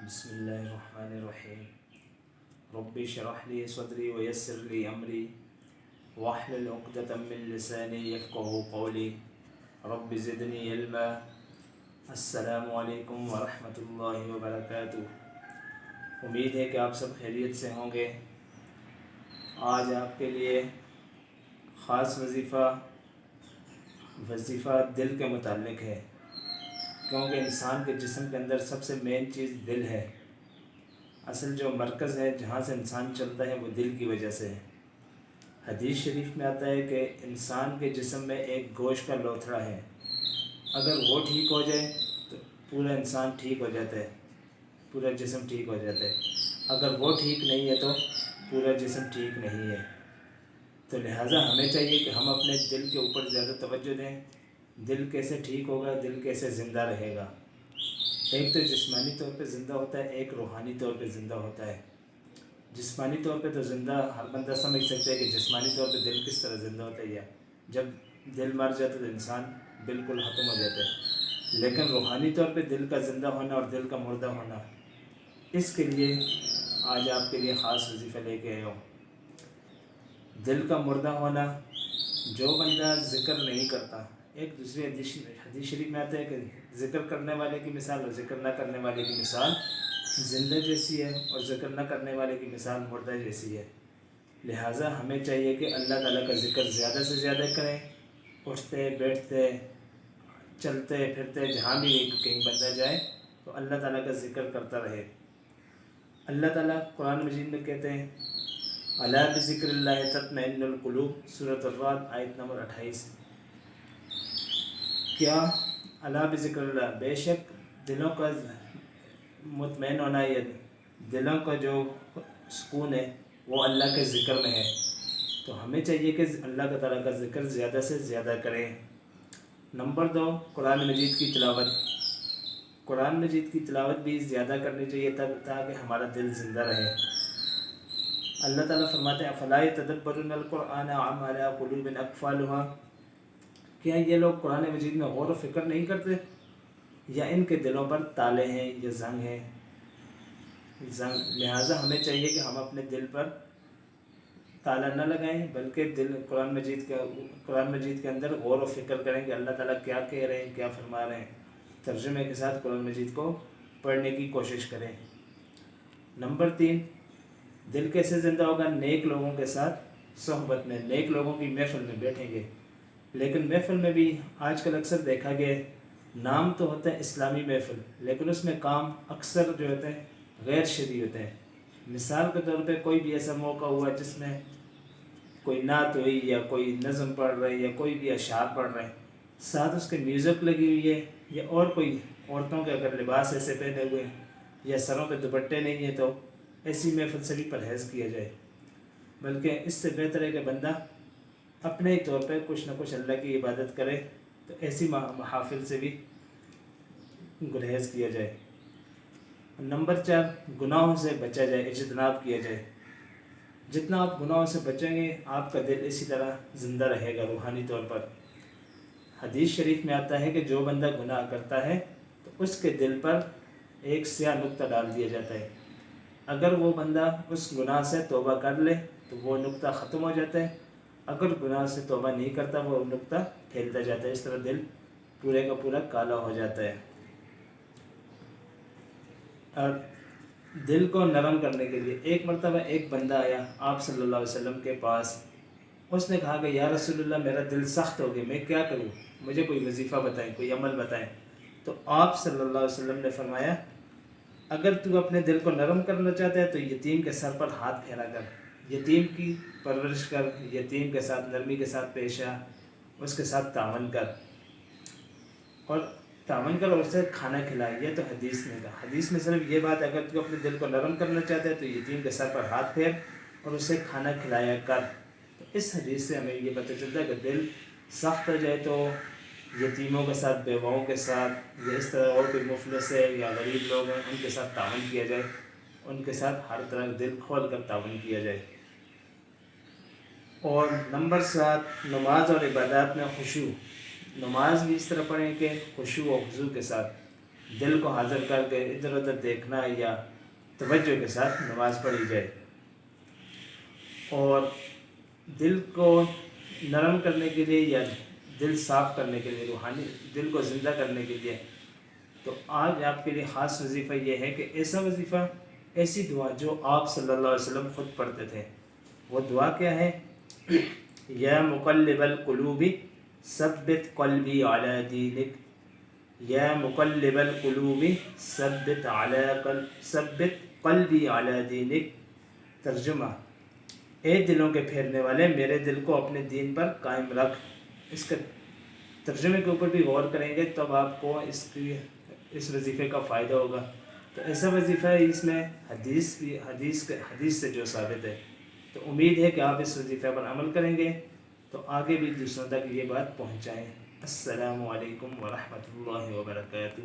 بسم اللہ الرحمن الرحیم رب اشرح لی صدری ویسر لی امری واحلل عقدۃ من لسانی یفقہوا قولی رب زدنی علما۔ السلام علیکم ورحمۃ اللہ وبرکاتہ۔ امید ہے کہ آپ سب خیریت سے ہوں گے۔ آج آپ کے لیے خاص وظیفہ دل کے متعلق ہے، کیونکہ انسان کے جسم کے اندر سب سے مین چیز دل ہے۔ اصل جو مرکز ہے جہاں سے انسان چلتا ہے وہ دل کی وجہ سے ہے۔ حدیث شریف میں آتا ہے کہ انسان کے جسم میں ایک گوشت کا لوتھڑا ہے، اگر وہ ٹھیک ہو جائے تو پورا انسان ٹھیک ہو جاتا ہے، پورا جسم ٹھیک ہو جاتا ہے۔ اگر وہ ٹھیک نہیں ہے تو پورا جسم ٹھیک نہیں ہے۔ تو لہٰذا ہمیں چاہیے کہ ہم اپنے دل کے اوپر زیادہ توجہ دیں۔ دل کیسے ٹھیک ہوگا، دل کیسے زندہ رہے گا؟ ایک تو جسمانی طور پہ زندہ ہوتا ہے، ایک روحانی طور پہ زندہ ہوتا ہے۔ جسمانی طور پہ تو زندہ ہر بندہ سمجھ سکتا ہے کہ جسمانی طور پہ دل کس طرح زندہ ہوتا ہے، یا جب دل مر جاتا ہے تو انسان بالکل ختم ہو جاتا ہے۔ لیکن روحانی طور پہ دل کا زندہ ہونا اور دل کا مردہ ہونا، اس کے لیے آج آپ کے لیے خاص وظیفہ لے کے آیا ہوں۔ دل کا مردہ ہونا، جو بندہ ذکر نہیں کرتا، ایک دوسری حدیث شریف میں آتا ہے کہ ذکر کرنے والے کی مثال اور ذکر نہ کرنے والے کی مثال زندہ جیسی ہے، اور ذکر نہ کرنے والے کی مثال مردہ جیسی ہے۔ لہٰذا ہمیں چاہیے کہ اللہ تعالیٰ کا ذکر زیادہ سے زیادہ کریں۔ اٹھتے بیٹھتے چلتے پھرتے جہاں بھی کہیں بندہ جائے تو اللہ تعالیٰ کا ذکر کرتا رہے۔ اللہ تعالیٰ قرآن مجید میں کہتے ہیں الا بذکر اللہ تطمئن القلوب، سورۃ الرعد آیت نمبر 28۔ کیا؟ الا بذکر اللہ، بے شک دلوں کا مطمئن ہونا، یا دلوں کا جو سکون ہے وہ اللہ کے ذکر میں ہے۔ تو ہمیں چاہیے کہ اللہ تعالیٰ کا ذکر زیادہ سے زیادہ کریں۔ نمبر 2، قرآن مجید کی تلاوت۔ قرآن مجید کی تلاوت بھی زیادہ کرنی چاہیے تاکہ ہمارا دل زندہ رہے۔ اللہ تعالیٰ فرماتے ہیں افلا یتدبرون القرآن ام علی قلوب اقفالها، کیا یہ لوگ قرآن مجید میں غور و فکر نہیں کرتے، یا ان کے دلوں پر تالے ہیں یا زنگ ہیں؟ لہٰذا ہمیں چاہیے کہ ہم اپنے دل پر تالا نہ لگائیں، بلکہ قرآن مجید کے اندر غور و فکر کریں کہ اللہ تعالیٰ کیا کہہ رہے ہیں، کیا فرما رہے ہیں۔ ترجمے کے ساتھ قرآن مجید کو پڑھنے کی کوشش کریں۔ نمبر 3، دل کیسے زندہ ہوگا؟ نیک لوگوں کے ساتھ صحبت میں، نیک لوگوں کی محفل میں بیٹھیں گے۔ لیکن محفل میں بھی آج کل اکثر دیکھا گیا، نام تو ہوتا ہے اسلامی محفل، لیکن اس میں کام اکثر جو ہوتے ہیں غیر شرعی ہوتے ہیں۔ مثال کے طور پہ کوئی بھی ایسا موقع ہوا جس میں کوئی نعت ہوئی، یا کوئی نظم پڑھ رہے، یا کوئی بھی اشعار پڑھ رہے ہیں، ساتھ اس کے میوزک لگی ہوئی ہے، یا اور کوئی عورتوں کے اگر لباس ایسے پہنے ہوئے ہیں یا سروں پہ دوپٹے نہیں ہیں، تو ایسی محفل سے بھی پرہیز کیا جائے۔ بلکہ اس سے بہتر ہے کہ بندہ اپنے ہی طور پہ کچھ نہ کچھ اللہ کی عبادت کرے، تو ایسی محافل سے بھی گریز کیا جائے۔ نمبر 4، گناہوں سے بچا جائے، اجتناب کیا جائے۔ جتنا آپ گناہوں سے بچیں گے آپ کا دل اسی طرح زندہ رہے گا روحانی طور پر۔ حدیث شریف میں آتا ہے کہ جو بندہ گناہ کرتا ہے تو اس کے دل پر ایک سیاہ نقطہ ڈال دیا جاتا ہے۔ اگر وہ بندہ اس گناہ سے توبہ کر لے تو وہ نقطہ ختم ہو جاتا ہے، اگر گناہ سے توبہ نہیں کرتا وہ نقطہ پھیلتا جاتا ہے۔ اس طرح دل پورے کا پورا کالا ہو جاتا ہے۔ اور دل کو نرم کرنے کے لیے ایک مرتبہ ایک بندہ آیا آپ صلی اللہ علیہ وسلم کے پاس، اس نے کہا کہ یا رسول اللہ میرا دل سخت ہو گیا، میں کیا کروں، مجھے کوئی وظیفہ بتائیں، کوئی عمل بتائیں۔ تو آپ صلی اللہ علیہ وسلم نے فرمایا اگر تو اپنے دل کو نرم کرنا چاہتا ہے تو یتیم کے سر پر ہاتھ پھیرا کر، یتیم کی پرورش کر، یتیم کے ساتھ نرمی کے ساتھ پیش آ، اس کے ساتھ تعاون کر، اور اسے کھانا کھلائے۔ یہ تو حدیث نے کہا، حدیث میں صرف یہ بات ہے اگر تو اپنے دل کو نرم کرنا چاہتا ہے تو یتیم کے سر پر ہاتھ پھیر اور اسے کھانا کھلایا کر۔ تو اس حدیث سے ہمیں یہ پتہ چلتا ہے کہ دل سخت ہو جائے تو یتیموں کے ساتھ، بیواؤں کے ساتھ، یا اس طرح اور کوئی مفلس ہے یا غریب لوگ ہیں ان کے ساتھ تعاون کیا جائے، ان کے ساتھ ہر طرح دل کھول کر تعاون کیا جائے۔ اور نمبر 7، نماز اور عبادات میں خشوع۔ نماز بھی اس طرح پڑھیں کہ خشوع و خضوع کے ساتھ۔ دل کو حاضر کر کے ادھر ادھر دیکھنا یا توجہ کے ساتھ نماز پڑھی جائے۔ اور دل کو نرم کرنے کے لیے یا دل صاف کرنے کے لیے، روحانی دل کو زندہ کرنے کے لیے، تو آج آپ کے لیے خاص وظیفہ یہ ہے کہ ایسا وظیفہ، ایسی دعا جو آپ صلی اللہ علیہ وسلم خود پڑھتے تھے، وہ دعا کیا ہے؟ یا مقلب القلوب ثبت قلبی علی دینک، یا مقلب القلوب ثبت قلبی علی دینک۔ ترجمہ: اے دلوں کے پھیرنے والے، میرے دل کو اپنے دین پر قائم رکھ۔ اس کے ترجمے کے اوپر بھی غور کریں گے تب آپ کو اس وظیفے کا فائدہ ہوگا۔ تو ایسا وظیفہ ہے، اس میں حدیث سے جو ثابت ہے، تو امید ہے کہ آپ اس وظیفے پر عمل کریں گے تو آگے بھی دوسروں تک یہ بات پہنچائیں۔ السلام علیکم ورحمۃ اللہ وبرکاتہ۔